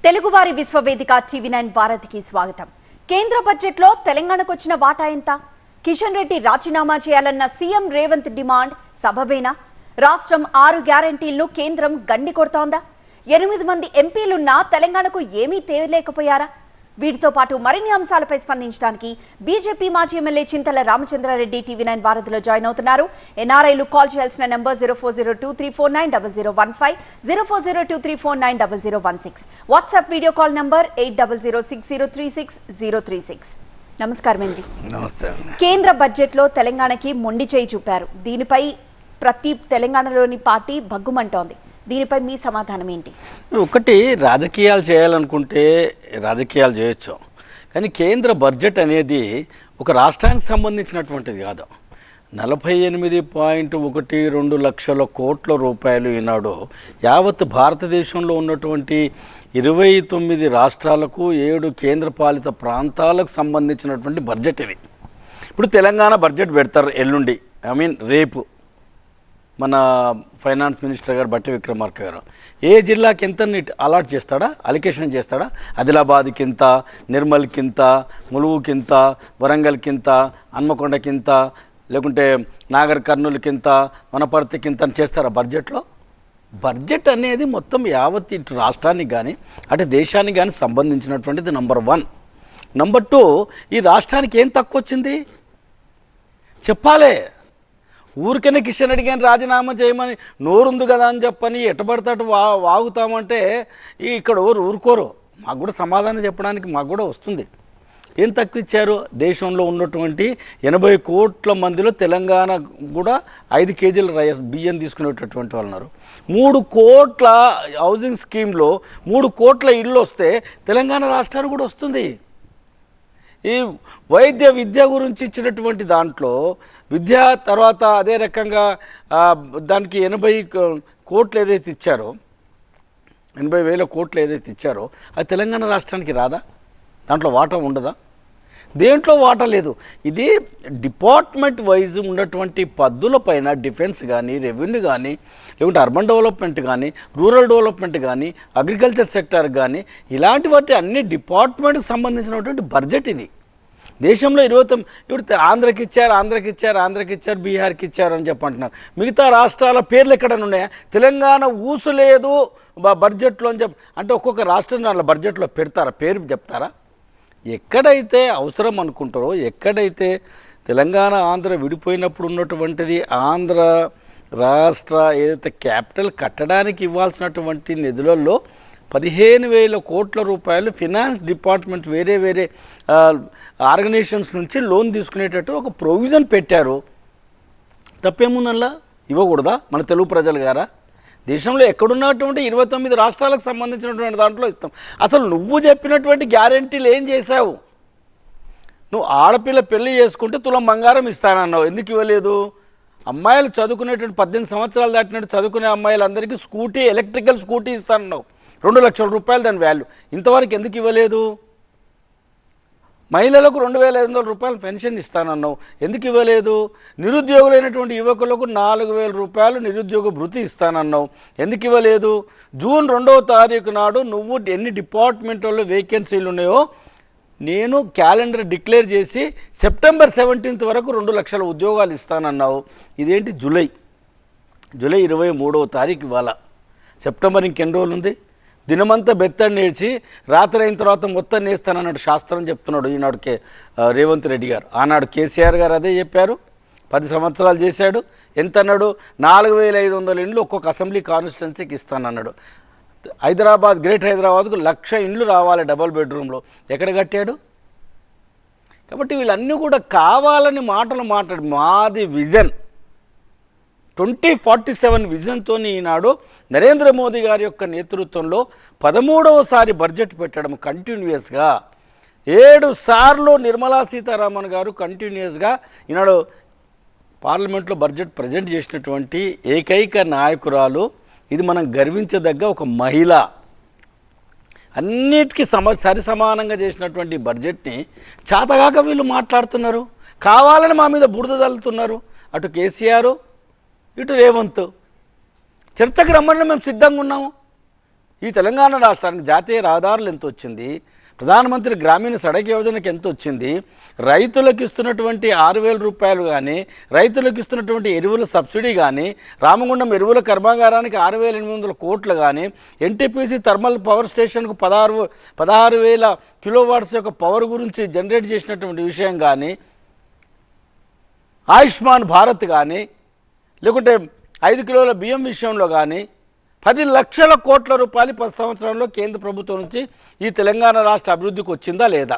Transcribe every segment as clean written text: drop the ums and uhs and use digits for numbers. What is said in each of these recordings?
తెలుగువారి విశ్వవేదిక టీవీ9 వారధికి స్వాగతం. కేంద్ర బడ్జెట్లో తెలంగాణకు వచ్చిన వాటా ఎంత? కిషన్ రెడ్డి రాజీనామా చేయాలన్న సీఎం రేవంత్ డిమాండ్ సబబేనా? రాష్ట్రం 6 గ్యారెంటీలను కేంద్రం గండి కొడుతోందా? 8 మంది ఎంపీలున్నా తెలంగాణకు ఏమీ తేలేకపోయారా? వీటితో పాటు మరిన్ని అంశాలపై స్పందించడానికి బీజేపీ మాజీ ఎమ్మెల్యే చింతల రామచంద్రారెడ్డి టీవీ9 వారధిలో జాయిన్ అవుతున్నారు. ఎన్ఆర్ఐలు కాల్ చేయాల్సిన number 0402349015, 0402349016, WhatsApp video call number 8006036036. నమస్కారం అండి. నమస్తే. కేంద్ర బడ్జెట్లో తెలంగాణకి మొండి చేయి చూపారు. దీనిపై ప్రతి తెలంగాణలోని పార్టీ భగ్గుమంటోంది. దీనిపై మీ సమాధానం ఏంటి? ఒకటి, రాజకీయాలు చేయాలనుకుంటే రాజకీయాలు చేయొచ్చు, కానీ కేంద్ర బడ్జెట్ అనేది ఒక రాష్ట్రానికి సంబంధించినటువంటిది కాదు. 48.12 లక్షల కోట్ల రూపాయలు ఈనాడు యావత్ భారతదేశంలో ఉన్నటువంటి 29 రాష్ట్రాలకు 7 కేంద్రపాలిత ప్రాంతాలకు సంబంధించినటువంటి బడ్జెట్ ఇది. ఇప్పుడు తెలంగాణ బడ్జెట్ పెడతారు ఎల్లుండి, రేపు మన ఫైనాన్స్ మినిస్టర్ గారు బట్టి విక్రమార్క గారు ఏ జిల్లాకి ఎంత అలాట్ చేస్తాడా, అలికేషన్ చేస్తాడా? ఆదిలాబాద్కి ఇంత, నిర్మల్కి ఇంత, ములుగుకి ఇంత, వరంగల్కి ఇంత, హన్మకొండకి ఇంత, లేకుంటే నాగర్ కర్నూలుకి ఇంత, వనపర్తికి ఇంత అని చేస్తారా బడ్జెట్లో? బడ్జెట్ అనేది మొత్తం యావత్ ఇటు రాష్ట్రానికి కానీ అటు దేశానికి కానీ సంబంధించినటువంటిది నంబర్ 1. నంబర్ 2, ఈ రాష్ట్రానికి ఏం తక్కువ వచ్చింది చెప్పాలి. ఊరికనే కిషన్ రెడ్డి గారిని రాజీనామా చేయమని నోరుంది కదా అని చెప్పని ఎట్టబడతాడు వాగుతామంటే ఇక్కడ ఊరుకోరు. మాకు కూడా సమాధానం చెప్పడానికి మాకు కూడా వస్తుంది. ఏం తక్కువ ఇచ్చారు? దేశంలో ఉన్నటువంటి 80 కోట్ల మందిలో తెలంగాణ కూడా 5 కేజీల బియ్యం తీసుకునేటటువంటి వాళ్ళు ఉన్నారు. 3 కోట్ల హౌసింగ్ స్కీమ్లో 3 కోట్ల ఇళ్ళు వస్తే తెలంగాణ రాష్ట్రానికి కూడా వస్తుంది. ఈ వైద్య విద్య గురించి ఇచ్చినటువంటి దాంట్లో విద్య తర్వాత అదే రకంగా దానికి 80 కోట్లు ఏదైతే ఇచ్చారో, 80,000 కోట్లు ఏదైతే ఇచ్చారో అది తెలంగాణ రాష్ట్రానికి రాదా? దాంట్లో వాటా ఉండదా? దేంట్లో వాటా లేదు. ఇది డిపార్ట్మెంట్ వైజ్ ఉన్నటువంటి పద్దుల పైన డిఫెన్స్ కానీ, రెవెన్యూ కానీ, లేకుంటే అర్బన్ డెవలప్మెంట్ కానీ, రూరల్ డెవలప్మెంట్ కానీ, అగ్రికల్చర్ సెక్టర్ కానీ, ఇలాంటి వాటి అన్ని డిపార్ట్మెంట్కి సంబంధించినటువంటి బడ్జెట్ ఇది. దేశంలో 29 ఇప్పుడు ఆంధ్రకి ఇచ్చారు, బీహార్కి ఇచ్చారు అని చెప్పంటున్నారు. మిగతా రాష్ట్రాల పేర్లు ఎక్కడైనా ఉన్నాయా? తెలంగాణ ఊసు లేదు బడ్జెట్లో అని అంటే ఒక్కొక్క రాష్ట్రం వాళ్ళ బడ్జెట్లో పెడతారా? పేరు చెప్తారా? ఎక్కడైతే అవసరం అనుకుంటారో, ఎక్కడైతే తెలంగాణ ఆంధ్ర విడిపోయినప్పుడు ఉన్నటువంటిది ఆంధ్ర రాష్ట్ర ఏదైతే క్యాపిటల్ కట్టడానికి ఇవ్వాల్సినటువంటి నిధులలో 15,000 కోట్ల రూపాయలు ఫినాన్స్ డిపార్ట్మెంట్ వేరే ఆర్గనైజేషన్స్ నుంచి లోన్ తీసుకునేటట్టు ఒక ప్రొవిజన్ పెట్టారు. తప్పేముందల్లా? ఇవ్వకూడదా మన తెలుగు ప్రజలు గారా? దేశంలో ఎక్కడున్నటువంటి 29 రాష్ట్రాలకు సంబంధించినటువంటి దాంట్లో ఇస్తాం. అసలు నువ్వు చెప్పినటువంటి గ్యారెంటీలు ఏం చేశావు? నువ్వు ఆడపిల్ల పెళ్లి చేసుకుంటే తులం బంగారం ఇస్తానన్నావు, ఎందుకు ఇవ్వలేదు? అమ్మాయిలు చదువుకునేటువంటి 18 సంవత్సరాలు దాటినట్టు చదువుకునే అమ్మాయిలందరికీ స్కూటీ, ఎలక్ట్రికల్ స్కూటీ ఇస్తానన్నావు, 2 లక్షల రూపాయలు దాని వాల్యూ, ఇంతవరకు ఎందుకు ఇవ్వలేదు? మహిళలకు 2,500 రూపాయలు పెన్షన్ ఇస్తానన్నావు, ఎందుకు ఇవ్వలేదు? నిరుద్యోగులైనటువంటి యువకులకు 4,000 రూపాయలు నిరుద్యోగ భృతి ఇస్తానన్నావు, ఎందుకు ఇవ్వలేదు? జూన్ 2వ తారీఖు నాడు నువ్వు ఎన్ని డిపార్ట్మెంట్లో వేకెన్సీలు ఉన్నాయో నేను క్యాలెండర్ డిక్లేర్ చేసి సెప్టెంబర్ 17 వరకు 2 లక్షల ఉద్యోగాలు ఇస్తానన్నావు. ఇదేంటి? జూలై 23వ తారీఖు ఇవాళ. సెప్టెంబర్ ఇంకెన్ని రోజులు ఉంది? దినమంతా బెత్తడి నేర్చి రాత్రి అయిన తర్వాత మొత్తం నేస్తానన్నాడు శాస్త్రం చెప్తున్నాడు ఈనాడు రేవంత్ రెడ్డి గారు. ఆనాడు కేసీఆర్ గారు అదే చెప్పారు. 10 సంవత్సరాలు చేశాడు. ఎంత అన్నాడు? 4,500 ఇండ్లు ఒక్కొక్క అసెంబ్లీ కాన్స్టిట్యున్సీకి ఇస్తానన్నాడు. హైదరాబాద్, గ్రేట్ హైదరాబాద్కు 1,00,000 ఇండ్లు రావాలి డబల్ బెడ్రూమ్లో. ఎక్కడ కట్టాడు? కాబట్టి వీళ్ళన్నీ కూడా కావాలని మాటలు మాట్లాడు. మాది విజన్ 2047 విజన్తో ఈనాడు నరేంద్ర మోదీ గారి యొక్క నేతృత్వంలో 13వసారి బడ్జెట్ పెట్టడం కంటిన్యూస్గా. 7 సార్లు నిర్మలా సీతారామన్ గారు కంటిన్యూస్గా ఈనాడు పార్లమెంట్లో బడ్జెట్ ప్రజెంట్ చేసినటువంటి ఏకైక నాయకురాలు. ఇది మనం గర్వించదగ్గ ఒక మహిళ. అన్నిటికీ సరి సమానంగా చేసినటువంటి బడ్జెట్ని చేతగాక వీళ్ళు మాట్లాడుతున్నారు. కావాలని మా మీద బురద తల్లుతున్నారు. అటు కేసీఆర్, ఇటు రేవంత్. చర్చకు రమ్మని మేము సిద్ధంగా ఉన్నాము. ఈ తెలంగాణ రాష్ట్రానికి జాతీయ రహదారులు ఎంత వచ్చింది, ప్రధానమంత్రి గ్రామీణ సడక్ యోజనకి ఎంత వచ్చింది, రైతులకు ఇస్తున్నటువంటి 6,000 రూపాయలు కానీ, రైతులకు ఇస్తున్నటువంటి ఎరువుల సబ్సిడీ కానీ, రామగుండం ఎరువుల కర్మాగారానికి 6,800 కోట్లు కానీ, ఎన్టీపీసీ థర్మల్ పవర్ స్టేషన్కు 16,000 కిలోవాట్స్ యొక్క పవర్ గురించి జనరేట్ చేసినటువంటి విషయం కానీ, ఆయుష్మాన్ భారత్ కానీ, లేకుంటే 5 కిలోల బియ్యం విషయంలో కానీ 10 లక్షల కోట్ల రూపాయలు 10 సంవత్సరాల్లో కేంద్ర ప్రభుత్వం నుంచి ఈ తెలంగాణ రాష్ట్ర అభివృద్ధికి వచ్చిందా లేదా?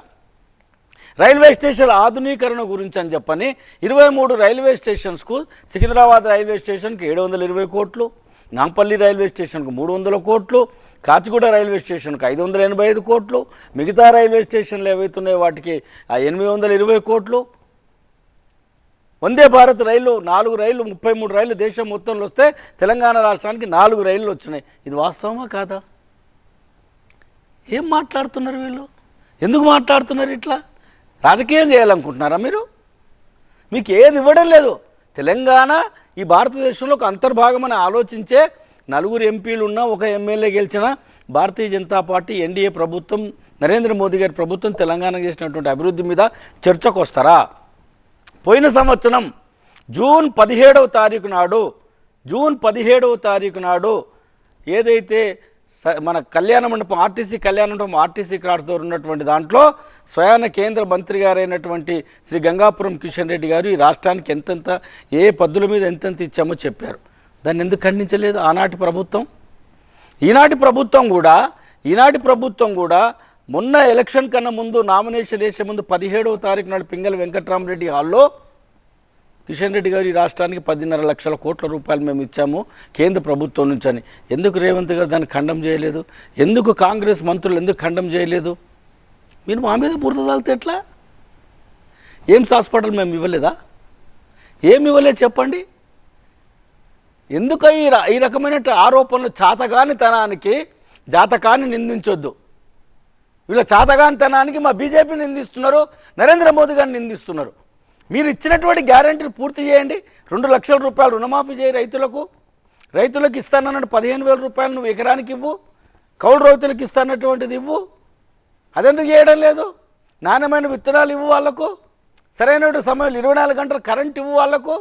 రైల్వే స్టేషన్ల ఆధునీకరణ గురించి అని చెప్పని 23 రైల్వే స్టేషన్స్కు, సికింద్రాబాద్ రైల్వే స్టేషన్కి 720 కోట్లు, నాంపల్లి రైల్వే స్టేషన్కు 300 కోట్లు, కాచిగూడ రైల్వే స్టేషన్కు 585 కోట్లు, మిగతా రైల్వే స్టేషన్లు ఏవైతున్నాయో వాటికి 820 కోట్లు. వందే భారత్ రైలు 4 రైళ్లు 33 రైళ్లు దేశం మొత్తంలో వస్తే తెలంగాణ రాష్ట్రానికి 4 రైళ్లు వచ్చినాయి. ఇది వాస్తవమా కాదా? ఏం మాట్లాడుతున్నారు వీళ్ళు? ఎందుకు మాట్లాడుతున్నారు ఇట్లా? రాజకీయం చేయాలనుకుంటున్నారా మీరు? మీకు ఏది ఇవ్వడం లేదు. తెలంగాణ ఈ భారతదేశంలో ఒక అంతర్భాగమని ఆలోచించే 4 ఎంపీలు ఉన్నా, 1 ఎమ్మెల్యే గెలిచిన భారతీయ జనతా పార్టీ ఎన్డీఏ ప్రభుత్వం, నరేంద్ర మోదీ గారి ప్రభుత్వం తెలంగాణకు చేసినటువంటి అభివృద్ధి మీద చర్చకు వస్తారా? పోయిన సంవత్సరం జూన్ 17వ తారీఖు నాడు ఏదైతే మన కళ్యాణ మండపం ఆర్టీసీ క్రాస్ దగ్గర ఉన్నటువంటి దాంట్లో స్వయాన కేంద్ర మంత్రి గారైనటువంటి శ్రీ గంగాపురం కిషన్ రెడ్డి గారు ఈ రాష్ట్రానికి ఎంతెంత ఏ పద్దుల మీద ఎంతెంత ఇచ్చామో చెప్పారు. దాన్ని ఎందుకు ఖండించలేదు ఆనాటి ప్రభుత్వం? ఈనాటి ప్రభుత్వం కూడా మొన్న ఎలక్షన్ కన్నా ముందు, నామినేషన్ వేసే ముందు 17వ తారీఖు నాడు పింగళి వెంకట్రామరెడ్డి హాల్లో కిషన్ రెడ్డి గారు ఈ రాష్ట్రానికి 10.5 లక్షల కోట్ల రూపాయలు మేము ఇచ్చాము కేంద్ర ప్రభుత్వం నుంచి అని. ఎందుకు రేవంత్ గారు దాన్ని ఖండం చేయలేదు? ఎందుకు కాంగ్రెస్ మంత్రులు ఎందుకు ఖండం చేయలేదు? మీరు మా మీద బురద తల్లితే ఎట్లా? ఎయిమ్స్ హాస్పిటల్ మేము ఇవ్వలేదా? ఏమి ఇవ్వలేదు చెప్పండి. ఎందుకు ఈ రకమైన ఆరోపణలు? జాతకాన్ని నిందించొద్దు. వీళ్ళ చాతగానితనానికి మా బీజేపీ నిందిస్తున్నారు, నరేంద్ర మోదీ గారిని నిందిస్తున్నారు. మీరు ఇచ్చినటువంటి గ్యారెంటీలు పూర్తి చేయండి. 2 లక్షల రూపాయలు రుణమాఫీ చేయి రైతులకు ఇస్తానన్నట్టు 15,000 రూపాయలు నువ్వు ఎకరానికి ఇవ్వు, కౌలు రైతులకు ఇస్తానటువంటిది ఇవ్వు. అదెందుకు చేయడం లేదు? నాణ్యమైన విత్తనాలు ఇవ్వు వాళ్ళకు, సరైన సమయంలో 24 గంటలు కరెంట్ ఇవ్వు వాళ్ళకు.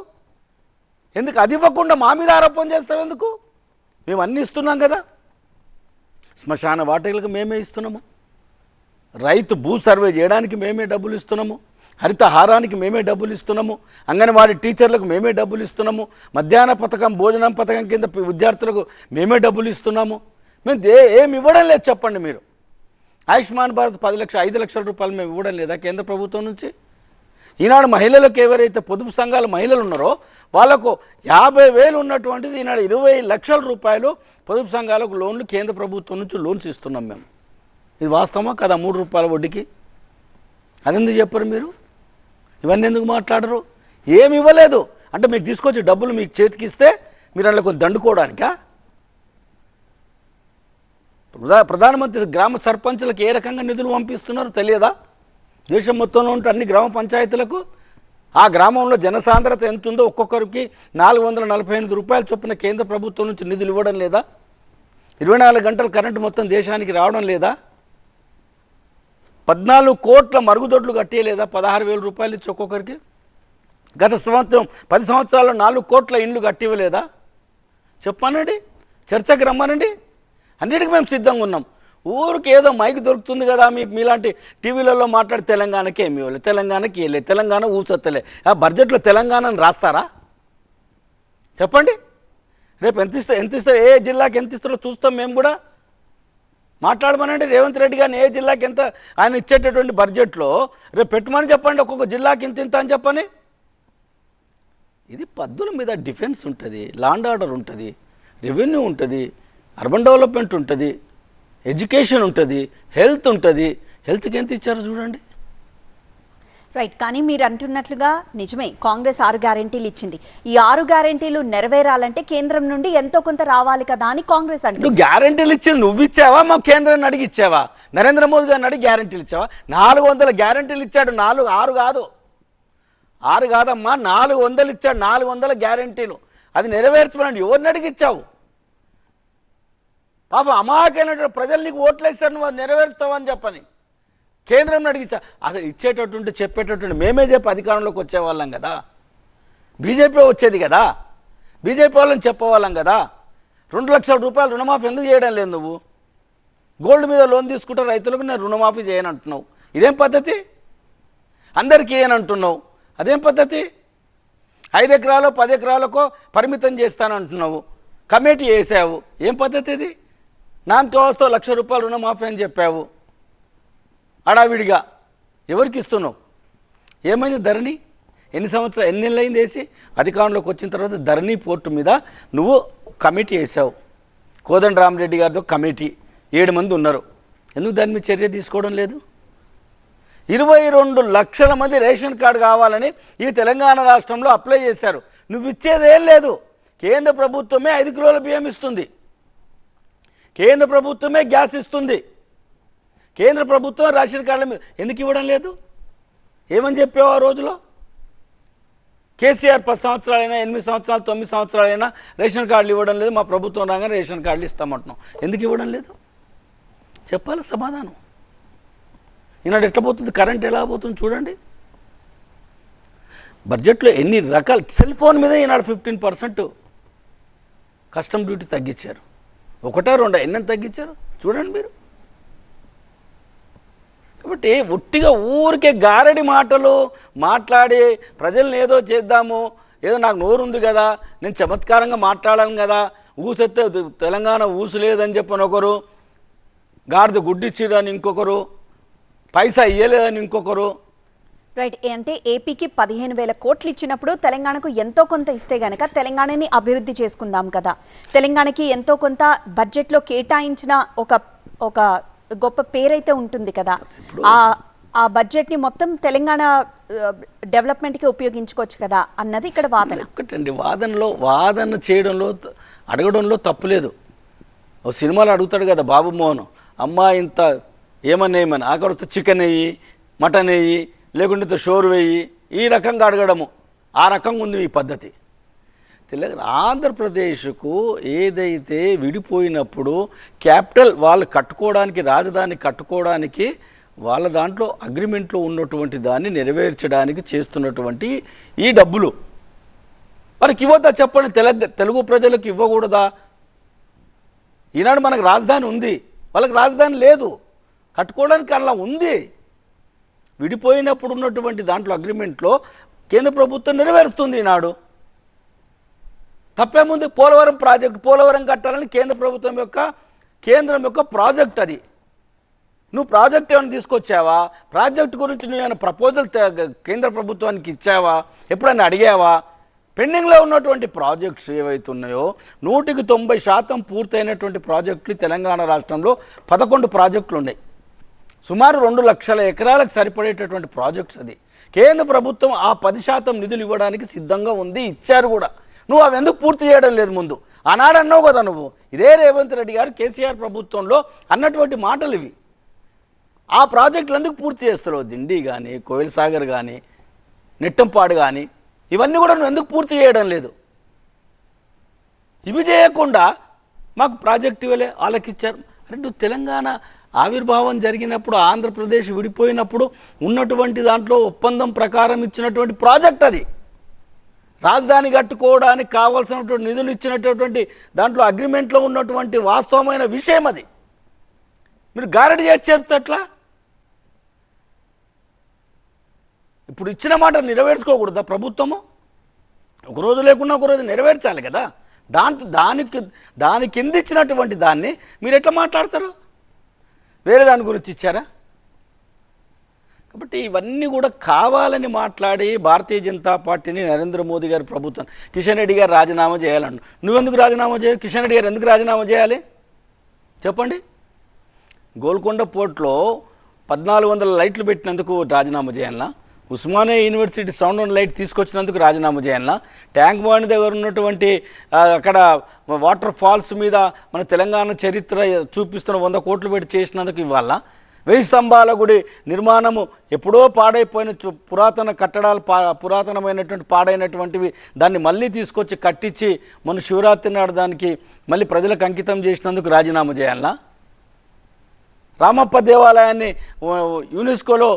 ఎందుకు అది ఇవ్వకుండా మా మీద ఆరోపణ చేస్తావు ఎందుకు? మేము అన్నీ ఇస్తున్నాం కదా. శ్మశాన వాటికలకు మేమే ఇస్తున్నాము, రైతు భూ సర్వే చేయడానికి మేమే డబ్బులు ఇస్తున్నాము, హరితహారానికి మేమే డబ్బులు ఇస్తున్నాము, అంగన్వాడీ టీచర్లకు మేమే డబ్బులు ఇస్తున్నాము, మధ్యాహ్న పథకం భోజనం పథకం కింద విద్యార్థులకు మేమే డబ్బులు ఇస్తున్నాము. మేము ఏమి ఇవ్వడం లేదు చెప్పండి మీరు. ఆయుష్మాన్ భారత్ 5 లక్షల రూపాయలు మేము ఇవ్వడం లేదా కేంద్ర ప్రభుత్వం నుంచి? ఈనాడు మహిళలకు ఎవరైతే పొదుపు సంఘాల మహిళలు ఉన్నారో వాళ్లకు 50,000 ఉన్నటువంటిది ఈనాడు 20 లక్షల రూపాయలు పొదుపు సంఘాలకు లోన్లు కేంద్ర ప్రభుత్వం నుంచి లోన్స్ ఇస్తున్నాం మేము. ఇది వాస్తవమా కదా? 3 రూపాయల వడ్డీకి. అదెందుకు చెప్పరు మీరు? ఇవన్నీ ఎందుకు మాట్లాడరు? ఏమి ఇవ్వలేదు అంటే మీకు తీసుకొచ్చి డబ్బులు మీకు చేతికి ఇస్తే మీరు అందులో కొంచెం దండుకోవడానికా? ప్రధానమంత్రి గ్రామ సర్పంచులకు ఏ రకంగా నిధులు పంపిస్తున్నారు తెలియదా? దేశం మొత్తంలో ఉంటే అన్ని గ్రామ పంచాయతీలకు ఆ గ్రామంలో జనసాంద్రత ఎంత ఉందో ఒక్కొక్కరికి 448 రూపాయల చొప్పున కేంద్ర ప్రభుత్వం నుంచి నిధులు ఇవ్వడం లేదా? 24 గంటల కరెంటు మొత్తం దేశానికి రావడం లేదా? 14 కోట్ల మరుగుదొడ్లు కట్టేయలేదా? 16,000 రూపాయలు ఇచ్చి ఒక్కొక్కరికి. గత సంవత్సరం 10 సంవత్సరాల్లో 4 కోట్ల ఇండ్లు కట్టివ్వలేదా? చెప్పానండి, చర్చకు రమ్మనండి. అన్నిటికీ మేము సిద్ధంగా ఉన్నాం. ఊరికి ఏదో మైక్ దొరుకుతుంది కదా మీలాంటి టీవీలలో మాట్లాడి తెలంగాణకి ఏమి ఇవ్వలేదు, తెలంగాణకి ఇవ్వలేదు, తెలంగాణ ఊసొత్తలే. ఆ బడ్జెట్లో తెలంగాణను రాస్తారా చెప్పండి? రేపు ఎంత ఇస్తారు, ఏ జిల్లాకి ఎంత ఇస్తారో చూస్తాం మేము కూడా. మాట్లాడమనండి రేవంత్ రెడ్డి గారిని, ఏ జిల్లాకి ఎంత ఆయన ఇచ్చేటటువంటి బడ్జెట్లో రేపు పెట్టమని చెప్పండి. ఒక్కొక్క జిల్లాకి ఇంత అని చెప్పని. ఇది పద్దుల మీద డిఫెన్స్ ఉంటుంది, లాండ్ ఆర్డర్ ఉంటుంది, రెవెన్యూ ఉంటుంది, అర్బన్ డెవలప్మెంట్ ఉంటుంది, ఎడ్యుకేషన్ ఉంటుంది, హెల్త్ ఉంటుంది. హెల్త్కి ఎంత ఇచ్చారో చూడండి. రైట్. కానీ మీరు అంటున్నట్లుగా నిజమే, కాంగ్రెస్ 6 గ్యారెంటీలు ఇచ్చింది. ఈ 6 గ్యారెంటీలు నెరవేరాలంటే కేంద్రం నుండి ఎంతో కొంత రావాలి కదా అని కాంగ్రెస్ అంటే. నువ్వు గ్యారెంటీలు ఇచ్చింది నువ్వు ఇచ్చావా? మా కేంద్రాన్ని అడిగి ఇచ్చావా? నరేంద్ర మోదీ గారిని అడిగి గ్యారెంటీలు ఇచ్చావా? 400 గ్యారెంటీలు ఇచ్చాడు. 6 కాదు, 6 కాదమ్మా, 400 ఇచ్చాడు. 400 గ్యారెంటీలు అది నెరవేర్చమనండి. ఎవరిని అడిగి ఇచ్చావు? పాపం అమాయకైనటువంటి ప్రజలు నీకు ఓట్లు వేస్తారు, నువ్వు అది నెరవేరుస్తావని చెప్పని కేంద్రం అడిగిచ్చా. అసలు ఇచ్చేటటువంటి చెప్పేటటువంటి మేమే చెప్పి అధికారంలోకి వచ్చేవాళ్ళం కదా, బీజేపీ వచ్చేది కదా, బీజేపీ వాళ్ళని చెప్పేవాళ్ళం కదా. 2 లక్షల రూపాయలు రుణమాఫీ ఎందుకు చేయడం లేదు నువ్వు? గోల్డ్ మీద లోన్ తీసుకుంటే రైతులకు నేను రుణమాఫీ చేయను అంటున్నావు, ఇదేం పద్ధతి? అందరికీ ఏనంటున్నావు, అదేం పద్ధతి? 5 ఎకరాలు 10 ఎకరాలకో పరిమితం చేస్తానంటున్నావు, కమిటీ వేసావు, ఏం పద్ధతి ఇది? నామకే వస్తావు 1 లక్ష రూపాయలు రుణమాఫీ అని చెప్పావు అడావిడిగా. ఎవరికి ఇస్తున్నావు? ఏమైంది ధరణి? ఎన్ని నెలలు అయింది వేసి? అధికారంలోకి వచ్చిన తర్వాత ధరణి పోర్టు మీద నువ్వు కమిటీ వేసావు, కోదండరామరెడ్డి గారితో కమిటీ 7 మంది ఉన్నారు, ఎందుకు దాని మీద చర్య తీసుకోవడం లేదు? 22 లక్షల మంది రేషన్ కార్డు కావాలని ఈ తెలంగాణ రాష్ట్రంలో అప్లై చేశారు, నువ్వు ఇచ్చేదేం లేదు. కేంద్ర ప్రభుత్వమే 5 కిలోల బియ్యం ఇస్తుంది, కేంద్ర ప్రభుత్వమే గ్యాస్ ఇస్తుంది, కేంద్ర ప్రభుత్వం రేషన్ కార్డుల మీద ఎందుకు ఇవ్వడం లేదు? ఏమని చెప్పావు ఆ రోజులో? కేసీఆర్ 10 సంవత్సరాలైనా 8 సంవత్సరాలు 9 సంవత్సరాలైనా రేషన్ కార్డులు ఇవ్వడం లేదు, మా ప్రభుత్వం రాగానే రేషన్ కార్డులు ఇస్తామంటున్నాం, ఎందుకు ఇవ్వడం లేదు? చెప్పాలి సమాధానం. ఈనాడు ఎట్లా పోతుంది, కరెంట్ ఎలా పోతుంది చూడండి. బడ్జెట్లో ఎన్ని రకాల సెల్ ఫోన్ మీద ఈనాడు 15% కస్టమ్ డ్యూటీ తగ్గించారు. 1 2 ఎన్నని తగ్గించారు చూడండి మీరు. కాబట్టి ఒట్టిగా ఊరికే గారడి మాటలు మాట్లాడి ప్రజల్ని ఏదో చేద్దాము, ఏదో నాకు నోరు ఉంది కదా, నేను చమత్కారంగా మాట్లాడాను కదా, ఊసెత్తే తెలంగాణ ఊసు లేదని చెప్పని ఒకరు, గాడిద గుడ్డిచ్చిరని ఇంకొకరు, పైసా ఇయ్యలేదని ఇంకొకరు. రైట్. అంటే ఏపీకి 15,000 కోట్లు ఇచ్చినప్పుడు తెలంగాణకు ఎంతో కొంత ఇస్తే గనక తెలంగాణని అభివృద్ధి చేసుకుందాం కదా. తెలంగాణకి ఎంతో కొంత బడ్జెట్లో కేటాయించిన ఒక గొప్ప పేరైతే ఉంటుంది కదా, ఆ బడ్జెట్ని మొత్తం తెలంగాణ డెవలప్మెంట్కి ఉపయోగించుకోవచ్చు కదా అన్నది ఇక్కడ వాదన. ఒకటండి, వాదన చేయడంలో అడగడంలో తప్పులేదు. ఓ సినిమాలో అడుగుతాడు కదా బాబు మోహన్, అమ్మా ఇంత ఏమని ఆఖరి వస్తే చికెన్ వేయి, మటన్ వేయి, లేకుంటే షోర్ వేయి, ఈ రకంగా అడగడము, ఆ రకంగా ఉంది ఈ పద్ధతి. ఆంధ్రప్రదేశ్కు ఏదైతే విడిపోయినప్పుడు క్యాపిటల్ వాళ్ళు కట్టుకోవడానికి, రాజధాని కట్టుకోవడానికి వాళ్ళ దాంట్లో అగ్రిమెంట్లో ఉన్నటువంటి దాన్ని నెరవేర్చడానికి చేస్తున్నటువంటి ఈ డబ్బులు వారికి ఇవ్వద్దా చెప్పండి? తెలుగు ప్రజలకు ఇవ్వకూడదా? ఈనాడు మనకు రాజధాని ఉంది, వాళ్ళకి రాజధాని లేదు, కట్టుకోవడానికి అలా ఉంది. విడిపోయినప్పుడు ఉన్నటువంటి దాంట్లో అగ్రిమెంట్లో కేంద్ర ప్రభుత్వం నెరవేరుస్తుంది ఈనాడు. తప్పేముంది? పోలవరం ప్రాజెక్ట్, పోలవరం కట్టాలని కేంద్రం యొక్క ప్రాజెక్ట్ అది. నువ్వు ప్రాజెక్ట్ ఏమైనా తీసుకొచ్చావా? ప్రాజెక్ట్ గురించి నువ్వు ఏమైనా ప్రపోజల్ కేంద్ర ప్రభుత్వానికి ఇచ్చావా? ఎప్పుడైనా అడిగావా? పెండింగ్లో ఉన్నటువంటి ప్రాజెక్ట్స్ ఏవైతే ఉన్నాయో 100% పూర్తయినటువంటి ప్రాజెక్టులు తెలంగాణ రాష్ట్రంలో 11 ప్రాజెక్టులు ఉన్నాయి. సుమారు 2 లక్షల ఎకరాలకు సరిపడేటటువంటి ప్రాజెక్ట్స్ అది. కేంద్ర ప్రభుత్వం ఆ 10% నిధులు ఇవ్వడానికి సిద్ధంగా ఉంది, ఇచ్చారు కూడా. నువ్వు అవి ఎందుకు పూర్తి చేయడం లేదు? ముందు ఆనాడు అన్నావు కదా నువ్వు, ఇదే రేవంత్ రెడ్డి గారు కేసీఆర్ ప్రభుత్వంలో అన్నటువంటి మాటలు ఇవి. ఆ ప్రాజెక్టులు ఎందుకు పూర్తి చేస్తున్నావు? దిండి కానీ, కోయిల్ సాగర్ కానీ, నెట్టంపాడు కానీ, ఇవన్నీ కూడా నువ్వు ఎందుకు పూర్తి చేయడం లేదు? ఇవి చేయకుండా మాకు ప్రాజెక్టు ఇవ్వలే, వాళ్ళకి ఇచ్చారు. అంటే నువ్వు తెలంగాణ ఆవిర్భావం జరిగినప్పుడు, ఆంధ్రప్రదేశ్ విడిపోయినప్పుడు ఉన్నటువంటి దాంట్లో ఒప్పందం ప్రకారం ఇచ్చినటువంటి ప్రాజెక్ట్ అది. రాజధాని కట్టుకోవడానికి కావాల్సినటువంటి నిధులు ఇచ్చినటువంటి దాంట్లో అగ్రిమెంట్లో ఉన్నటువంటి వాస్తవమైన విషయం అది. మీరు గారడి చేసి చెప్తట్లా? ఇప్పుడు ఇచ్చిన మాట నెరవేర్చుకోకూడదా ప్రభుత్వము? ఒకరోజు లేకుండా ఒకరోజు నెరవేర్చాలి కదా. దాని కింద ఇచ్చినటువంటి దాన్ని మీరు ఎట్లా మాట్లాడతారు? వేరే దాని గురించి ఇచ్చారా? కాబట్టి ఇవన్నీ కూడా కావాలని మాట్లాడి భారతీయ జనతా పార్టీని, నరేంద్ర మోదీ గారి ప్రభుత్వం, కిషన్ రెడ్డి గారు రాజీనామా చేయాలంటు. నువ్వెందుకు రాజీనామా చేయాలి? కిషన్ రెడ్డి గారు ఎందుకు రాజీనామా చేయాలి చెప్పండి? గోల్కొండ పోర్ట్లో 1400 లైట్లు పెట్టినందుకు రాజీనామా చేయాలన్నా? Osmania university sound and light తీసుకొచ్చినందుకు రాజీనామా చేయాలన్నా? ట్యాంక్ బండ్ దగ్గర ఉన్నటువంటి అక్కడ వాటర్ ఫాల్స్ మీద మన తెలంగాణ చరిత్ర చూపిస్తున్న 100 కోట్లు పెట్టి చేసినందుకు ఇవ్వాలా? వెయ్యి స్తంభాల గుడి నిర్మాణము ఎప్పుడో పాడైపోయిన పురాతన కట్టడాలు పురాతనమైనటువంటి పాడైనటువంటివి దాన్ని మళ్ళీ తీసుకొచ్చి కట్టించి మన శివరాత్రి నాడు దానికి మళ్ళీ ప్రజలకు అంకితం చేసినందుకు రాజీనామా చేయాలనా? రామప్ప దేవాలయాన్ని యునెస్కోలో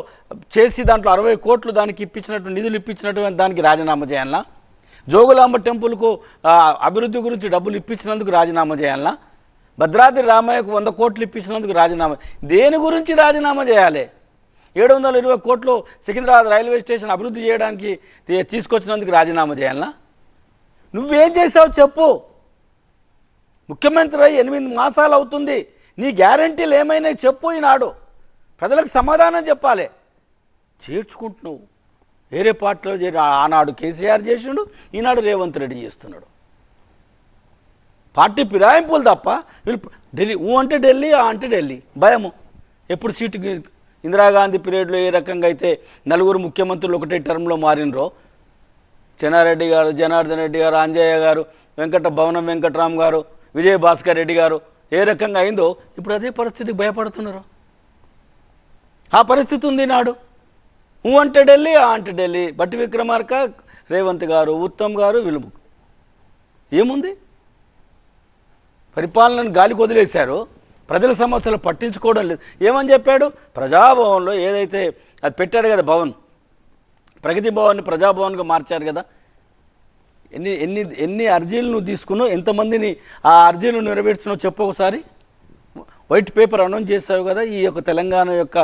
చేసి దాంట్లో 60 కోట్లు దానికి ఇప్పించినటువంటి నిధులు ఇప్పించినటువంటి దానికి రాజీనామా చేయాలనా? జోగులాంబ టెంపుల్కు అభివృద్ధి గురించి డబ్బులు ఇప్పించినందుకు రాజీనామా చేయాలనా? భద్రాద్రి రామయ్యకు 100 కోట్లు ఇప్పించినందుకు రాజీనామా. దేని గురించి రాజీనామా చేయాలి? 720 కోట్లు సికింద్రాబాద్ రైల్వే స్టేషన్ అభివృద్ధి చేయడానికి తీసుకొచ్చినందుకు రాజీనామా చేయాలనా? నువ్వేం చేసావు చెప్పు. ముఖ్యమంత్రి 8 మాసాలు అవుతుంది. నీ గ్యారంటీలు ఏమైనా చెప్పు. ఈనాడు ప్రజలకు సమాధానం చెప్పాలి. చేర్చుకుంటున్నావు వేరే పార్టీలో చేరి. ఆనాడు కేసీఆర్ చేసిండు, ఈనాడు రేవంత్ రెడ్డి చేస్తున్నాడు. పార్టీ ఫిరాయింపులు తప్ప వీళ్ళు ఢిల్లీ అంటే ఢిల్లీ, అంటే ఢిల్లీ భయము. ఎప్పుడు సీటు ఇందిరాగాంధీ పీరియడ్లో ఏ రకంగా అయితే 4 ముఖ్యమంత్రులు ఒకటే టర్మ్లో మారినరో, చెన్నారెడ్డి గారు, జనార్దన్ రెడ్డి గారు, అంజయ్య గారు, భవనం వెంకట్రామ్ గారు, విజయభాస్కర్ రెడ్డి గారు ఏ రకంగా అయిందో ఇప్పుడు అదే పరిస్థితికి భయపడుతున్నారు. ఆ పరిస్థితి ఉంది నాడు. అంటే ఢిల్లీ, అంటే ఢిల్లీ. బట్టి విక్రమార్క, రేవంత్ గారు, ఉత్తమ్ గారు, వీళ్ళు ఏముంది? పరిపాలనను గాలికి వదిలేశారు. ప్రజల సమస్యలు పట్టించుకోవడం లేదు. ఏమని చెప్పాడు? ప్రజాభవన్లో ఏదైతే అది పెట్టాడు కదా భవన్, ప్రగతి భవన్ని ప్రజాభవన్గా మార్చారు కదా. ఎన్ని అర్జీలు నువ్వు తీసుకున్నావు, ఎంతమందిని ఆ అర్జీలు నెరవేర్చినావు చెప్పు ఒకసారి. వైట్ పేపర్ అనౌన్స్ చేసావు కదా, ఈ యొక్క తెలంగాణ యొక్క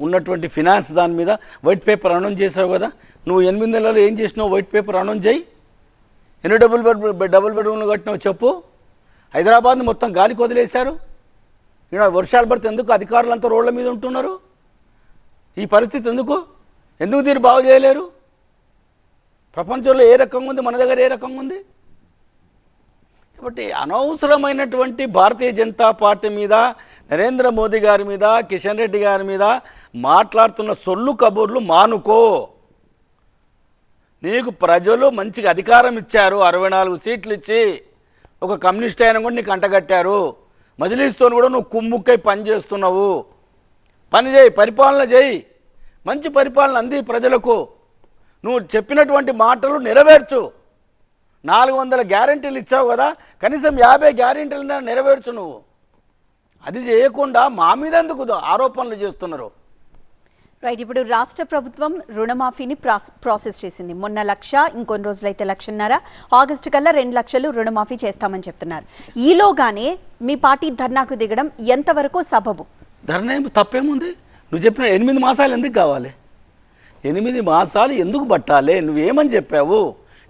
ఉన్నటువంటి ఫినాన్స్ దాని మీద వైట్ పేపర్ అనౌన్స్ చేసావు కదా. నువ్వు 8 నెలలు ఏం చేసినావు? వైట్ పేపర్ అనౌన్స్ చేయి. ఎన్ని డబుల్ బెడ్రూమ్లు కట్టినావు చెప్పు. హైదరాబాద్ని మొత్తం గాలికి వదిలేశారు. ఇక్కడ వర్షాలు పడితే ఎందుకు అధికారులంతా రోడ్ల మీద ఉంటున్నారు? ఈ పరిస్థితి ఎందుకు దీన్ని బాగు చేయలేరు? ప్రపంచంలో ఏ రకంగా ఉంది, మన దగ్గర ఏ రకంగా ఉంది? కాబట్టి అనవసరమైనటువంటి భారతీయ జనతా పార్టీ మీద, నరేంద్ర మోదీ గారి మీద, కిషన్ రెడ్డి గారి మీద మాట్లాడుతున్న సొల్లు కబుర్లు మానుకో. నీకు ప్రజలు మంచిగా అధికారం ఇచ్చారు, 64 సీట్లు ఇచ్చి. ఒక కమ్యూనిస్ట్ అయినా కూడా నీకు అంటగట్టారు. మజ్లిస్తో కూడా నువ్వు కుమ్ముక్కై పని చేస్తున్నావు. పని చేయి, పరిపాలన చేయి, మంచి పరిపాలన అంది ప్రజలకు. నువ్వు చెప్పినటువంటి మాటలు నెరవేర్చు. 400 గ్యారెంటీలు ఇచ్చావు కదా, కనీసం 50 గ్యారెంటీలు నెరవేర్చు నువ్వు. అది చేయకుండా మా మీద ఎందుకు ఆరోపణలు చేస్తున్నారు? రైట్. ఇప్పుడు రాష్ట్ర ప్రభుత్వం రుణమాఫీని ప్రాసెస్ చేసింది. మొన్న 1,00,000, ఇంకొన్ని రోజులైతే 1,50,000, ఆగస్టు కల్లా 2 లక్షలు రుణమాఫీ చేస్తామని చెప్తున్నారు. ఈలోగానే మీ పార్టీ ధర్నాకు దిగడం ఎంతవరకు సబబు? ధర్నా తప్పేముంది? నువ్వు చెప్పిన 8 మాసాలు ఎందుకు కావాలి? 8 మాసాలు ఎందుకు పట్టాలి? నువ్వేమని చెప్పావు?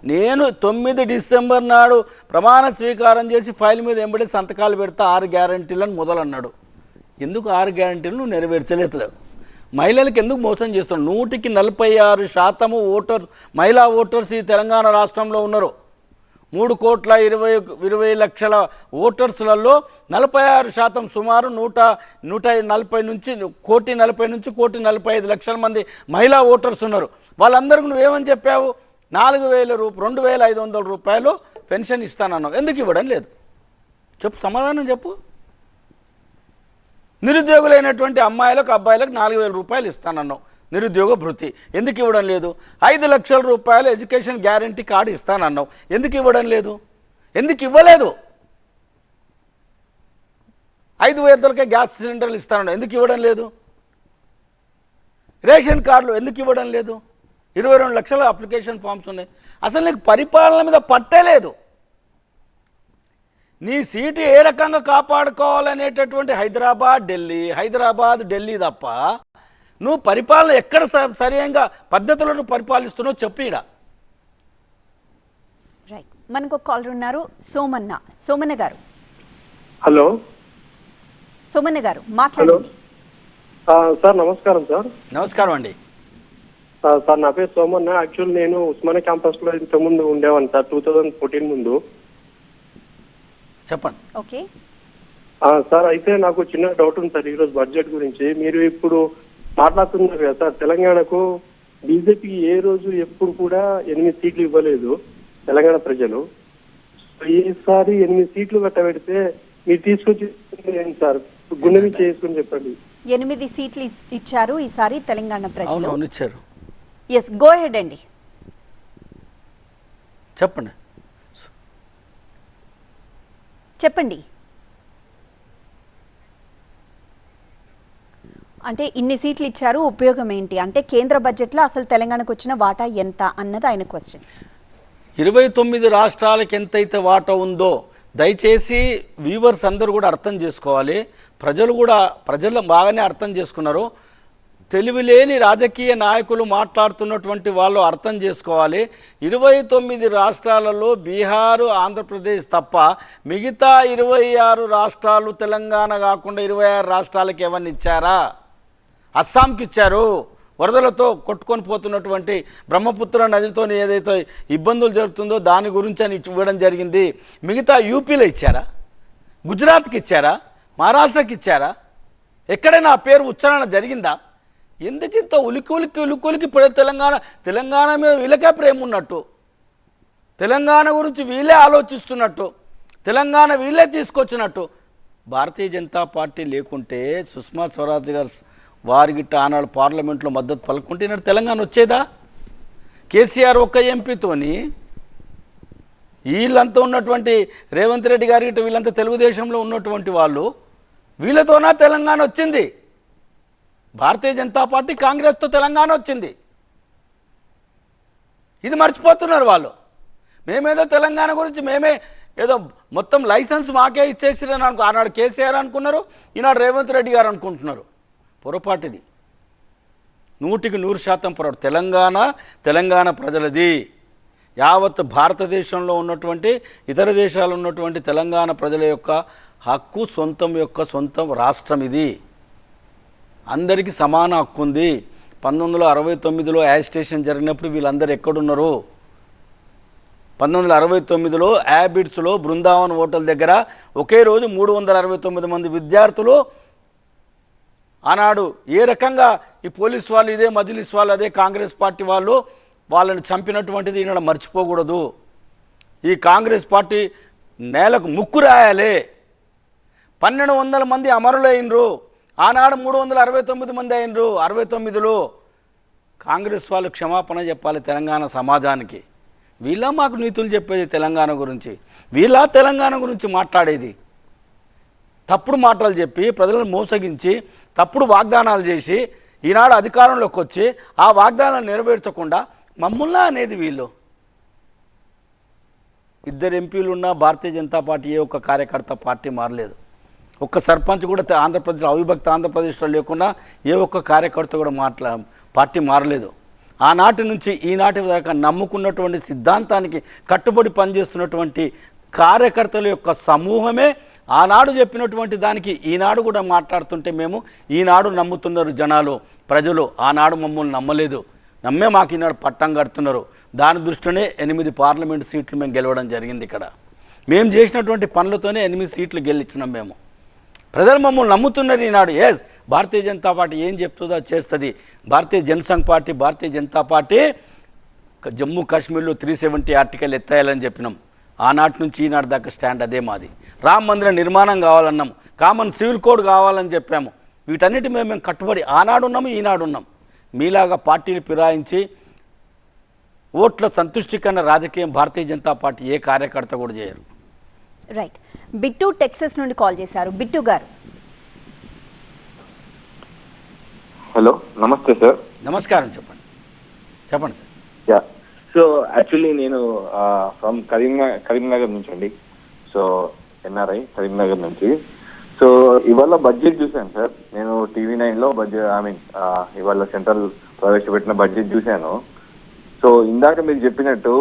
నేను 9 డిసెంబర్ నాడు ప్రమాణ స్వీకారం చేసి ఫైల్ మీద ఎంబడి సంతకాలు పెడతా 6 గ్యారంటీలను మొదలన్నాడు. ఎందుకు 6 గ్యారంటీలు నువ్వు నెరవేర్చలేదు? మహిళలకు ఎందుకు మోసం చేస్తున్నావు? 146% మహిళా ఓటర్స్ ఈ తెలంగాణ రాష్ట్రంలో ఉన్నారు. 3,20,00,000 ఓటర్స్లలో 46% సుమారు 140 నుంచి 1,40,000 నుంచి 1,45,00,000 మంది మహిళా ఓటర్స్ ఉన్నారు. వాళ్ళందరికీ నువ్వేమని చెప్పావు? 2,500 రూపాయలు పెన్షన్ ఇస్తానన్నావు. ఎందుకు ఇవ్వడం లేదు చెప్పు, సమాధానం చెప్పు. నిరుద్యోగులైనటువంటి అమ్మాయిలకు, అబ్బాయిలకు 4,000 రూపాయలు ఇస్తానన్నావు నిరుద్యోగ భృతి. ఎందుకు ఇవ్వడం లేదు? 5 లక్షల రూపాయలు ఎడ్యుకేషన్ గ్యారంటీ కార్డు ఇస్తానన్నావు. ఎందుకు ఇవ్వడం లేదు? ఎందుకు ఇవ్వలేదు? 5,000 గ్యాస్ సిలిండర్లు ఇస్తానన్నావు. ఎందుకు ఇవ్వడం లేదు? రేషన్ కార్డులు ఎందుకు ఇవ్వడం లేదు? 22 లక్షల అప్లికేషన్ ఫామ్స్ ఉన్నాయి. అసలు నీకు పరిపాలన మీద పట్టలేదు. నీ సీటు ఏ రకంగా కాపాడుకోవాలనేటటువంటి హైదరాబాద్ ఢిల్లీ తప్ప నువ్వు పరిపాలన ఎక్కడ సరైన పద్ధతులను పరిపాలిస్తున్నావు చెప్పు. ఈడ రైట్. మనకు కాలర్ ఉన్నారు, సోమన్న గారు. హలో సోమన్న గారు మాట్లాడండి. సార్ నమస్కారం. సార్ నమస్కారం అండి. సార్ నా పేరు సోమన్న. యాక్చువల్ నేను ఉస్మానియా క్యాంపస్ లో ఇంతకుముందు ఉండేవాను సార్, 2014 ముందు. చెప్పండి. ఓకే సార్, అయితే నాకు చిన్న డౌట్ ఉంది సార్ ఈరోజు బడ్జెట్ గురించి. మీరు ఇప్పుడు మాట్లాడుతున్నారు కదా సార్, తెలంగాణకు బీజేపీ ఏ రోజు ఎప్పుడు కూడా 8 సీట్లు ఇవ్వలేదు తెలంగాణ ప్రజలు. ఈసారి 8 సీట్లు కట్టబెడితే మీరు తీసుకొచ్చి ఏంటి సార్? గుండె మీద చేసుకుని చెప్పండి. 8 సీట్లు ఇచ్చారు ఈసారి తెలంగాణ ప్రజలు. అవును ఇచ్చారు. ఎస్, గో హెడ్ అండి. చెప్పండి. అంటే ఇన్ని సీట్లు ఇచ్చారు, ఉపయోగం ఏంటి? అంటే కేంద్ర బడ్జెట్లో అసలు తెలంగాణకు వచ్చిన వాటా ఎంత అన్నది ఆయన క్వశ్చన్. 29 రాష్ట్రాలకు ఎంతైతే వాటా ఉందో దయచేసి వ్యూవర్స్ అందరూ కూడా అర్థం చేసుకోవాలి. ప్రజలు బాగానే అర్థం చేసుకున్నారు. తెలివిలేని రాజకీయ నాయకులు మాట్లాడుతున్నటువంటి వాళ్ళు అర్థం చేసుకోవాలి. 29 రాష్ట్రాలలో బీహారు, ఆంధ్రప్రదేశ్ తప్ప మిగతా 26 రాష్ట్రాలు తెలంగాణ కాకుండా 26 రాష్ట్రాలకు ఏమన్నా ఇచ్చారా? అస్సాంకి ఇచ్చారు. వరదలతో కొట్టుకొని పోతున్నటువంటి బ్రహ్మపుత్ర నదితో ఏదైతే ఇబ్బందులు జరుగుతుందో దాని గురించి అని ఇవ్వడం జరిగింది. మిగతా యూపీలో ఇచ్చారా? గుజరాత్కి ఇచ్చారా? మహారాష్ట్రకి ఇచ్చారా? ఎక్కడైనా ఆ పేరు ఉచ్చారణ జరిగిందా? ఎందుకు ఇంత ఉలికి తెలంగాణ మీద వీళ్ళకే ప్రేమ ఉన్నట్టు, తెలంగాణ గురించి వీళ్ళే ఆలోచిస్తున్నట్టు, తెలంగాణ వీళ్ళే తీసుకొచ్చినట్టు. భారతీయ జనతా పార్టీ లేకుంటే సుష్మా స్వరాజ్ గారు వారికి ఆనాడు పార్లమెంట్లో మద్దతు పలుకుంటే నాడు తెలంగాణ వచ్చేదా? కేసీఆర్ ఒక్క ఎంపీతోని వీళ్ళంతా ఉన్నటువంటి రేవంత్ రెడ్డి గారి గిట్ట వీళ్ళంతా తెలుగుదేశంలో ఉన్నటువంటి వాళ్ళు వీళ్ళతోనా తెలంగాణ వచ్చింది? భారతీయ జనతా పార్టీ కాంగ్రెస్తో తెలంగాణ వచ్చింది. ఇది మర్చిపోతున్నారు వాళ్ళు. మేమేదో తెలంగాణ గురించి మేమే ఏదో మొత్తం లైసెన్స్ మాకే ఇచ్చేసిరని ఆనాడు కేసీఆర్ అనుకున్నారు, ఈనాడు రేవంత్ రెడ్డి గారు అనుకుంటున్నారు. పొరపాటిది, 100% పొరపాటు. తెలంగాణ ప్రజలది. యావత్ భారతదేశంలో ఉన్నటువంటి ఇతర దేశాలు ఉన్నటువంటి తెలంగాణ ప్రజల యొక్క హక్కు, సొంతం రాష్ట్రం ఇది. అందరికీ సమాన హక్కు ఉంది. 1969లో యాజిటేషన్ జరిగినప్పుడు వీళ్ళందరూ ఎక్కడున్నారు? 1969లో యాబిట్స్లో బృందావన్ హోటల్ దగ్గర ఒకే రోజు 369 మంది విద్యార్థులు ఆనాడు ఏ రకంగా ఈ పోలీస్ వాళ్ళు, ఇదే మజ్లిస్ వాళ్ళు, అదే కాంగ్రెస్ పార్టీ వాళ్ళు వాళ్ళని చంపినటువంటిది ఈనాడు మర్చిపోకూడదు. ఈ కాంగ్రెస్ పార్టీ నేలకు ముక్కు రాయాలి. 1200 మంది అమరులైనరు. ఆనాడు 369 మంది అయినరు. 69లో కాంగ్రెస్ వాళ్ళు క్షమాపణ చెప్పాలి తెలంగాణ సమాజానికి. వీళ్ళ మాకు నీతులు చెప్పేది తెలంగాణ గురించి, వీళ్ళ తెలంగాణ గురించి మాట్లాడేది. తప్పుడు మాటలు చెప్పి ప్రజలను మోసగించి తప్పుడు వాగ్దానాలు చేసి ఈనాడు అధికారంలోకి వచ్చి ఆ వాగ్దానాలను నెరవేర్చకుండా మమ్ముల్లా అనేది వీళ్ళు. 2 ఎంపీలు ఉన్న భారతీయ జనతా పార్టీ ఏ ఒక్క కార్యకర్త పార్టీ మారలేదు. ఒక్క సర్పంచ్ కూడా ఆంధ్రప్రదేశ్ అవిభక్త ఆంధ్రప్రదేశ్లో లేకుండా ఏ ఒక్క కార్యకర్త కూడా పార్టీ మారలేదు. ఆనాటి నుంచి ఈనాటి దాకా నమ్ముకున్నటువంటి సిద్ధాంతానికి కట్టుబడి పనిచేస్తున్నటువంటి కార్యకర్తల యొక్క సమూహమే ఆనాడు చెప్పినటువంటి దానికి ఈనాడు కూడా మాట్లాడుతుంటే మేము ఈనాడు నమ్ముతున్నారు జనాలు, ప్రజలు. ఆనాడు మమ్మల్ని నమ్మలేదు, నమ్మే మాకు ఈనాడు పట్టం కడుతున్నారు. దాని దృష్టినే 8 పార్లమెంటు సీట్లు మేము గెలవడం జరిగింది. ఇక్కడ మేము చేసినటువంటి పనులతోనే 8 సీట్లు గెలిచినాం మేము. ప్రజలు మమ్మల్ని నమ్ముతున్నారు ఈనాడు. ఎస్, భారతీయ జనతా పార్టీ ఏం చెప్తుందో చేస్తుంది. భారతీయ జనసంఘ్ పార్టీ, భారతీయ జనతా పార్టీ జమ్మూ కాశ్మీర్లో 370 ఆర్టికల్ ఎత్తాయాలని చెప్పినాం. ఆనాటి నుంచి ఈనాటి దాకా స్టాండ్ అదే మాది. రామ మందిర నిర్మాణం కావాలన్నాం, కామన్ సివిల్ కోడ్ కావాలని చెప్పాము. వీటన్నిటి మేము కట్టుబడి ఆనాడు ఉన్నాము, ఈనాడు ఉన్నాం. మీలాగా పార్టీని ఫిరాయించి ఓట్ల సంతుష్టికరణ రాజకీయం భారతీయ జనతా పార్టీ ఏ కార్యకర్త కూడా చేయరు. రైట్. బిట్టు టెక్సస్ నుండి కాల్ చేశారు. బిట్టు గారు. హలో, నమస్తే సార్. నమస్కారం, చెప్పండి సార్. యా, సో యాక్చువల్లీ నేను ఫ్రమ్ కరీంనగర్ నుంచి అండి. సో ఎన్ఆర్ఐ కరీంనగర్ నుంచి. సో ఇవాళ బడ్జెట్ చూశాను సార్. నేను TV9లో బడ్జెట్ ఇవాళ సెంట్రల్ ప్రవేశపెట్టిన బడ్జెట్ చూశాను. సో ఇందాక మీరు చెప్పినట్టు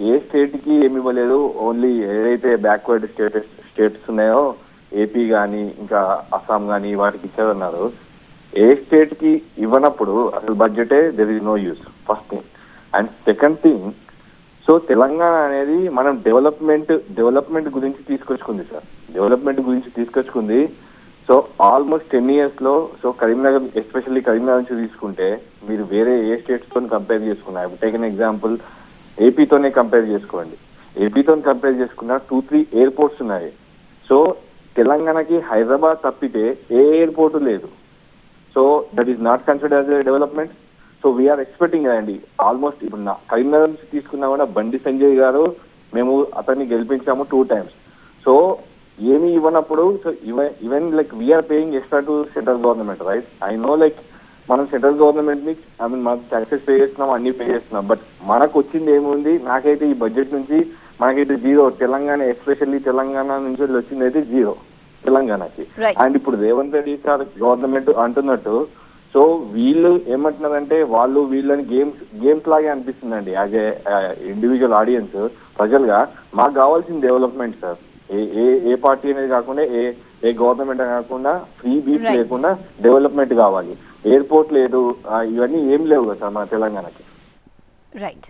ఏ స్టేట్కి ఏమి ఇవ్వలేదు, ఓన్లీ ఏదైతే బ్యాక్వర్డ్ స్టేట్స్ ఉన్నాయో ఏపీ కానీ ఇంకా అస్సాం కానీ వాటికి ఇచ్చారన్నారు. ఏ స్టేట్కి ఇవ్వనప్పుడు అసలు బడ్జెటే there is no use, first thing. And second thing, so Telangana అనేది మనం డెవలప్మెంట్ గురించి తీసుకొచ్చుకుంది సార్. డెవలప్మెంట్ గురించి తీసుకొచ్చుకుంది. సో ఆల్మోస్ట్ 10 yearsలో సో కరీంనగర్, ఎస్పెషల్లీ కరీంనగర్ నుంచి తీసుకుంటే మీరు వేరే ఏ స్టేట్స్తో కంపేర్ చేసుకున్నా, టేక్ ఎన్ ఎగ్జాంపుల్ ఏపీతోనే కంపేర్ చేసుకోండి. ఏపీతో కంపేర్ చేసుకున్నా 2-3 ఎయిర్పోర్ట్స్ ఉన్నాయి. సో తెలంగాణకి హైదరాబాద్ తప్పితే ఏ ఎయిర్పోర్టు లేదు. So that is not considered as a development. So we're expecting అండి ఆల్మోస్ట్ ఇప్పుడు కరీంనగర్ నుంచి తీసుకున్నా కూడా బండి సంజయ్ గారు మేము అతన్ని గెలిపించాము 2 times. సో ఏమి ఇవ్వనప్పుడు so even like we are paying extra to central government, right? I know like మనం సెంట్రల్ గవర్నమెంట్ ని మనం ట్యాక్సెస్ పే చేస్తున్నాం, అన్ని పే చేస్తున్నాం, బట్ మనకు వచ్చింది ఏముంది? నాకైతే ఈ బడ్జెట్ నుంచి మనకైతే 0. తెలంగాణ ఎస్పెషల్లీ తెలంగాణ నుంచి వచ్చింది అయితే 0 తెలంగాణకి. అండ్ ఇప్పుడు రేవంత్ రెడ్డి సార్ గవర్నమెంట్ అంటున్నట్టు సో వీళ్ళు ఏమంటున్నారంటే వాళ్ళు వీళ్ళని గేమ్స్ లాగే అనిపిస్తుందండి. యాజ్ ఏ ఇండివిజువల్ ఆడియన్స్ ప్రజలుగా మాకు కావాల్సిన డెవలప్మెంట్ సార్. ఏ పార్టీ అనేది కాకుండా ఏ గవర్నమెంట్ కాకుండా ఫ్రీ బీచ్ లేకుండా డెవలప్మెంట్ కావాలి. ఎయిర్పోర్ట్ లేదు, ఇవన్నీ ఏం లేవు కదా సార్ మన తెలంగాణకి. రైట్.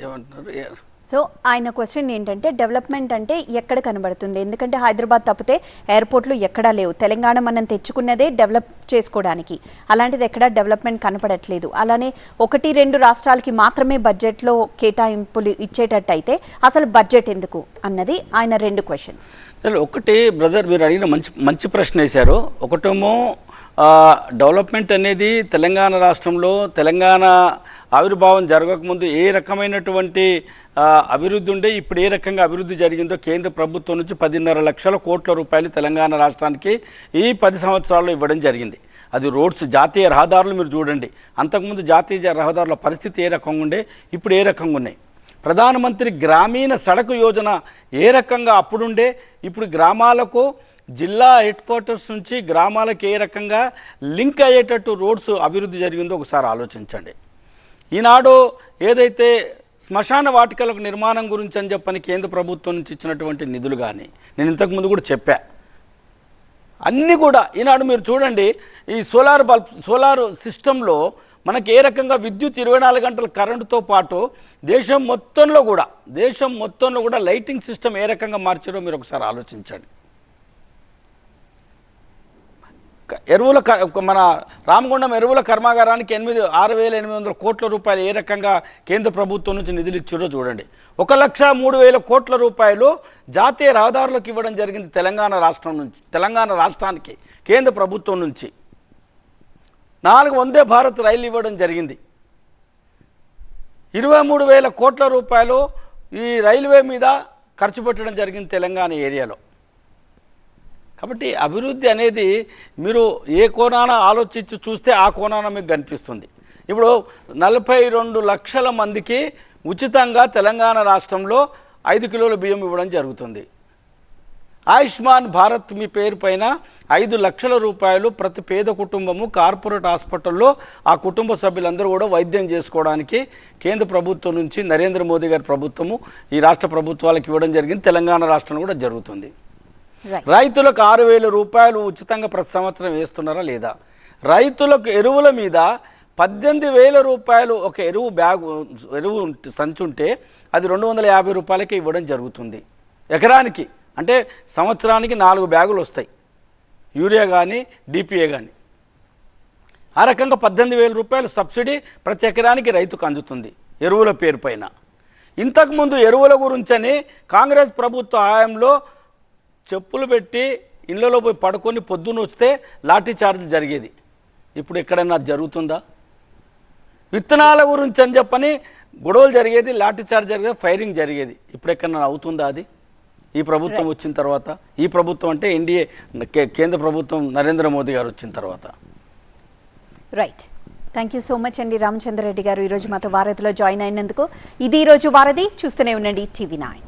ఏమంటున్నారు? సో ఆయన క్వశ్చన్ ఏంటంటే డెవలప్మెంట్ అంటే ఎక్కడ కనబడుతుంది? ఎందుకంటే హైదరాబాద్ తప్పితే ఎయిర్పోర్ట్లు ఎక్కడా లేవు. తెలంగాణ మనం తెచ్చుకున్నదే డెవలప్ చేసుకోవడానికి, అలాంటిది ఎక్కడా డెవలప్మెంట్ కనపడట్లేదు. అలానే 1-2 రాష్ట్రాలకి మాత్రమే బడ్జెట్లో కేటాయింపులు ఇచ్చేటట్టయితే అసలు బడ్జెట్ ఎందుకు అన్నది ఆయన 2 క్వశ్చన్స్. ఒకటి బ్రదర్, మీరు అడిగిన మంచి ప్రశ్న వేశారు. ఒకటేమో డెవలప్మెంట్ అనేది తెలంగాణ రాష్ట్రంలో తెలంగాణ ఆవిర్భావం జరగకముందు ఏ రకమైనటువంటి అభివృద్ధి ఉండే, ఇప్పుడు ఏ రకంగా అభివృద్ధి జరిగిందో కేంద్ర ప్రభుత్వం నుంచి 10.5 లక్షల కోట్ల రూపాయలు తెలంగాణ రాష్ట్రానికి ఈ 10 సంవత్సరాల్లో ఇవ్వడం జరిగింది. అది రోడ్స్, జాతీయ రహదారులు మీరు చూడండి. అంతకుముందు జాతీయ రహదారుల పరిస్థితి ఏ రకంగా ఉండే, ఇప్పుడు ఏ రకంగా ఉన్నాయి. ప్రధానమంత్రి గ్రామీణ సడక్ యోజన ఏ రకంగా అప్పుడుండే, ఇప్పుడు గ్రామాలకు జిల్లా హెడ్ క్వార్టర్స్ నుంచి గ్రామాలకు ఏ రకంగా లింక్ అయ్యేటట్టు రోడ్స్ అభివృద్ధి జరిగిందో ఒకసారి ఆలోచించండి. ఈనాడు ఏదైతే శ్మశాన వాటికలకు నిర్మాణం గురించి అని చెప్పని కేంద్ర ప్రభుత్వం నుంచి ఇచ్చినటువంటి నిధులు కానీ, నేను ఇంతకుముందు కూడా చెప్పా, అన్నీ కూడా ఈనాడు మీరు చూడండి. ఈ సోలార్ సిస్టంలో మనకి ఏ రకంగా విద్యుత్ 24 గంటల కరెంటుతో పాటు దేశం మొత్తంలో కూడా లైటింగ్ సిస్టమ్ ఏ రకంగా మార్చారో మీరు ఒకసారి ఆలోచించండి. మన రామగుండం ఎరువుల కర్మాగారానికి 6,800 కోట్ల రూపాయలు ఏ రకంగా కేంద్ర ప్రభుత్వం నుంచి నిధులు ఇచ్చారో చూడండి. 1,03,000 కోట్ల రూపాయలు జాతీయ రహదారులకు ఇవ్వడం జరిగింది తెలంగాణ రాష్ట్రానికి కేంద్ర ప్రభుత్వం నుంచి. 4 వందే భారత్ రైలు ఇవ్వడం జరిగింది. 23,000 కోట్ల రూపాయలు ఈ రైల్వే మీద ఖర్చు పెట్టడం జరిగింది తెలంగాణ ఏరియాలో. కాబట్టి అభివృద్ధి అనేది మీరు ఏ కోణాన ఆలోచించి చూస్తే ఆ కోణాన మీకు కనిపిస్తుంది. ఇప్పుడు 42 లక్షల మందికి ఉచితంగా తెలంగాణ రాష్ట్రంలో 5 కిలోల బియ్యం ఇవ్వడం జరుగుతుంది. ఆయుష్మాన్ భారత్ మీ పేరు పైన 5 లక్షల రూపాయలు ప్రతి పేద కుటుంబము కార్పొరేట్ హాస్పిటల్లో ఆ కుటుంబ సభ్యులందరూ కూడా వైద్యం చేసుకోవడానికి కేంద్ర ప్రభుత్వం నుంచి నరేంద్ర మోదీ గారి ప్రభుత్వము ఈ రాష్ట్ర ప్రభుత్వాలకు ఇవ్వడం జరిగింది. తెలంగాణ రాష్ట్రంలో కూడా జరుగుతుంది. రైతులకు 6,000 రూపాయలు ఉచితంగా ప్రతి సంవత్సరం వేస్తున్నారా లేదా? రైతులకు ఎరువుల మీద 18,000 రూపాయలు ఒక ఎరువు సంచుంటే అది 250 రూపాయలకి ఇవ్వడం జరుగుతుంది ఎకరానికి. అంటే సంవత్సరానికి 4 బ్యాగులు వస్తాయి, యూరియా కానీ డిపిఏ కానీ. ఆ రకంగా 18,000 రూపాయలు సబ్సిడీ ప్రతి ఎకరానికి రైతుకు అందుతుంది ఎరువుల పేరు పైన. ఇంతకుముందు ఎరువుల గురించని కాంగ్రెస్ ప్రభుత్వ హయాంలో చెప్పులు పెట్టి ఇళ్లలో పోయి పడుకొని పొద్దున్న వస్తే లాఠీ చార్జ్ జరిగేది. ఇప్పుడు ఎక్కడైనా జరుగుతుందా? విత్తనాల గురించి అని చెప్పని గొడవలు జరిగేది, లాఠీ చార్జ్ జరిగేది, ఫైరింగ్ జరిగేది. ఇప్పుడు ఎక్కడైనా అవుతుందా అది? ఈ ప్రభుత్వం వచ్చిన తర్వాత, ఈ ప్రభుత్వం అంటే ఎన్డీఏ కేంద్ర ప్రభుత్వం నరేంద్ర మోదీ గారు వచ్చిన తర్వాత. Right. Thank you so much అండి రామచంద్ర రెడ్డి గారు ఈరోజు మాతో వారధిలో జాయిన్ అయినందుకు. ఇది ఈరోజు వారధి. చూస్తూనే ఉండండి TV9.